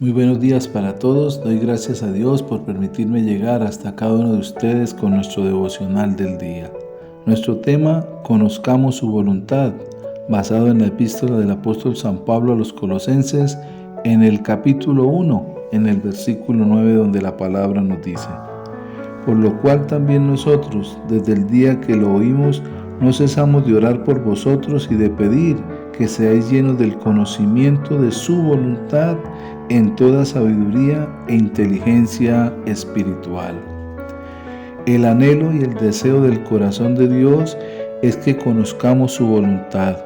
Muy buenos días para todos. Doy gracias a Dios por permitirme llegar hasta cada uno de ustedes con nuestro devocional del día. Nuestro tema, conozcamos su voluntad, basado en la epístola del apóstol San Pablo a los Colosenses, en el capítulo 1, en el versículo 9, donde la palabra nos dice: por lo cual también nosotros, desde el día que lo oímos, no cesamos de orar por vosotros y de pedir que seáis llenos del conocimiento de su voluntad en toda sabiduría e inteligencia espiritual. El anhelo y el deseo del corazón de Dios es que conozcamos su voluntad,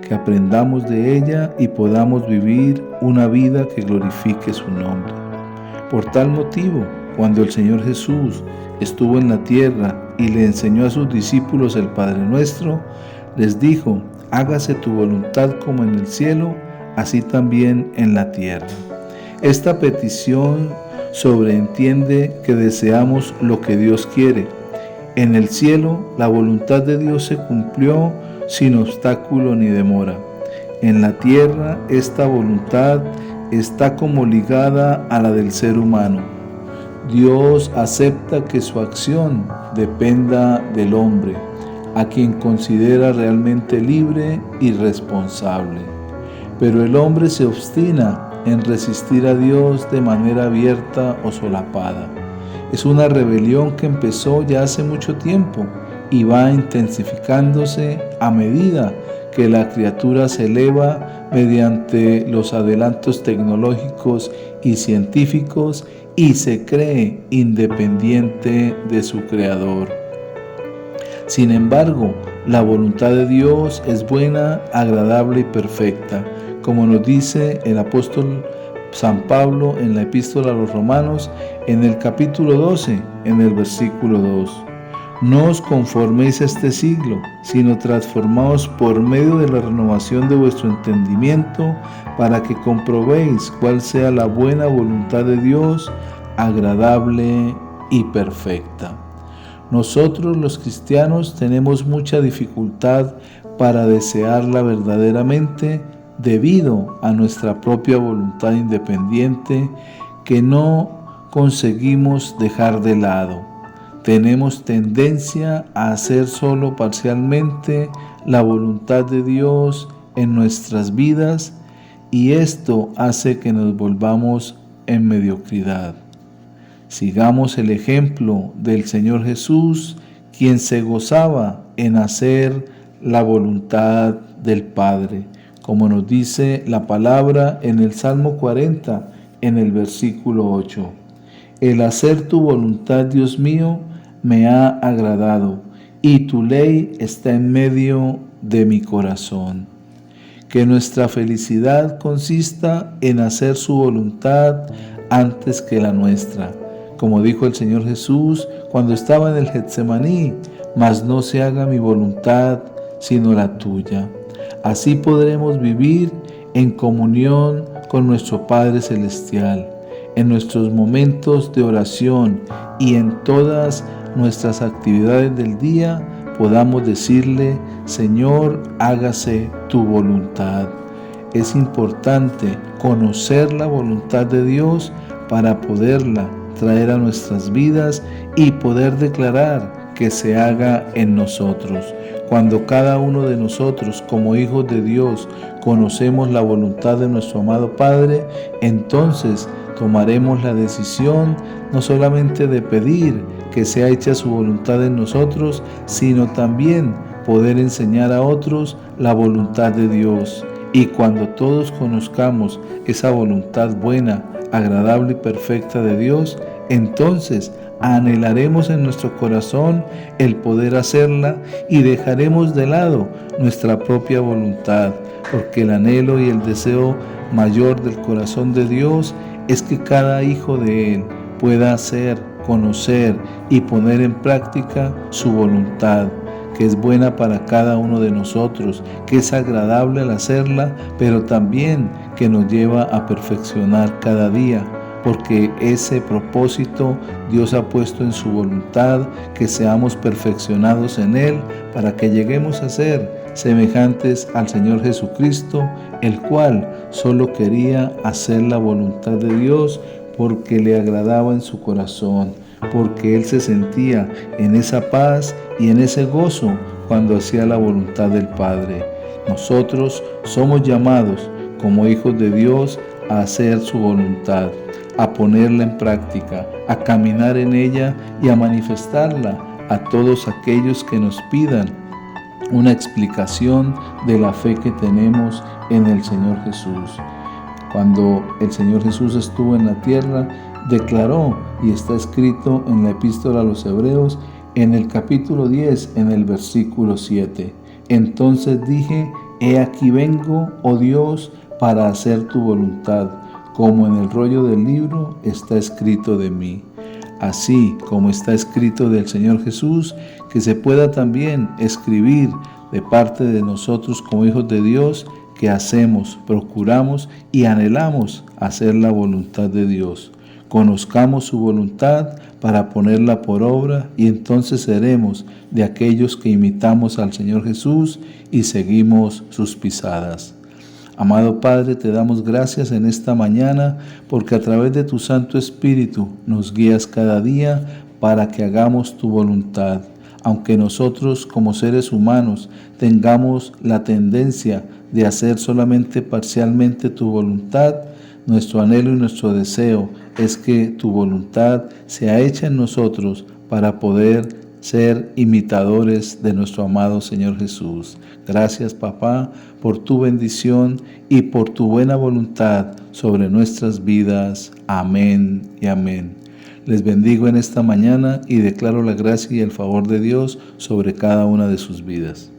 que aprendamos de ella y podamos vivir una vida que glorifique su nombre. Por tal motivo, cuando el Señor Jesús estuvo en la tierra y le enseñó a sus discípulos el Padre Nuestro, les dijo: hágase tu voluntad como en el cielo, así también en la tierra. Esta petición sobreentiende que deseamos lo que Dios quiere. En el cielo, la voluntad de Dios se cumplió sin obstáculo ni demora. En la tierra, esta voluntad está como ligada a la del ser humano. Dios acepta que su acción dependa del hombre, a quien considera realmente libre y responsable. Pero el hombre se obstina en resistir a Dios de manera abierta o solapada. Es una rebelión que empezó ya hace mucho tiempo y va intensificándose a medida que la criatura se eleva mediante los adelantos tecnológicos y científicos y se cree independiente de su Creador. Sin embargo, la voluntad de Dios es buena, agradable y perfecta, como nos dice el apóstol San Pablo en la epístola a los Romanos, en el capítulo 12, en el versículo 2. No os conforméis a este siglo, sino transformaos por medio de la renovación de vuestro entendimiento, para que comprobéis cuál sea la buena voluntad de Dios, agradable y perfecta. Nosotros los cristianos tenemos mucha dificultad para desearla verdaderamente debido a nuestra propia voluntad independiente que no conseguimos dejar de lado. Tenemos tendencia a hacer solo parcialmente la voluntad de Dios en nuestras vidas y esto hace que nos volvamos en mediocridad. Sigamos el ejemplo del Señor Jesús, quien se gozaba en hacer la voluntad del Padre, como nos dice la palabra en el Salmo 40, en el versículo 8. El hacer tu voluntad, Dios mío, me ha agradado, y tu ley está en medio de mi corazón. Que nuestra felicidad consista en hacer su voluntad antes que la nuestra. Como dijo el Señor Jesús cuando estaba en el Getsemaní: mas no se haga mi voluntad, sino la tuya. Así podremos vivir en comunión con nuestro Padre Celestial, en nuestros momentos de oración y en todas nuestras actividades del día podamos decirle: Señor, hágase tu voluntad. Es importante conocer la voluntad de Dios para poderla traer a nuestras vidas y poder declarar que se haga en nosotros. Cuando cada uno de nosotros, como hijos de Dios, conocemos la voluntad de nuestro amado Padre, entonces tomaremos la decisión no solamente de pedir que sea hecha su voluntad en nosotros, sino también poder enseñar a otros la voluntad de Dios. Y cuando todos conozcamos esa voluntad buena, agradable y perfecta de Dios, entonces anhelaremos en nuestro corazón el poder hacerla y dejaremos de lado nuestra propia voluntad, porque el anhelo y el deseo mayor del corazón de Dios es que cada hijo de Él pueda hacer, conocer y poner en práctica su voluntad, que es buena para cada uno de nosotros, que es agradable al hacerla, pero también que nos lleva a perfeccionar cada día, porque ese propósito Dios ha puesto en su voluntad, que seamos perfeccionados en Él, para que lleguemos a ser semejantes al Señor Jesucristo, el cual solo quería hacer la voluntad de Dios porque le agradaba en su corazón, porque él se sentía en esa paz y en ese gozo cuando hacía la voluntad del Padre. Nosotros somos llamados como hijos de Dios a hacer su voluntad, a ponerla en práctica, a caminar en ella y a manifestarla a todos aquellos que nos pidan una explicación de la fe que tenemos en el Señor Jesús. Cuando el Señor Jesús estuvo en la tierra, declaró, y está escrito en la epístola a los Hebreos, en el capítulo 10, en el versículo 7. Entonces dije, he aquí vengo, oh Dios, para hacer tu voluntad, como en el rollo del libro está escrito de mí. Así como está escrito del Señor Jesús, que se pueda también escribir de parte de nosotros como hijos de Dios, que hacemos, procuramos y anhelamos hacer la voluntad de Dios. Conozcamos su voluntad para ponerla por obra y entonces seremos de aquellos que imitamos al Señor Jesús y seguimos sus pisadas. Amado Padre, te damos gracias en esta mañana porque a través de tu Santo Espíritu nos guías cada día para que hagamos tu voluntad. Aunque nosotros como seres humanos tengamos la tendencia de hacer solamente parcialmente tu voluntad, nuestro anhelo y nuestro deseo es que tu voluntad sea hecha en nosotros para poder ser imitadores de nuestro amado Señor Jesús. Gracias, Papá, por tu bendición y por tu buena voluntad sobre nuestras vidas. Amén y amén. Les bendigo en esta mañana y declaro la gracia y el favor de Dios sobre cada una de sus vidas.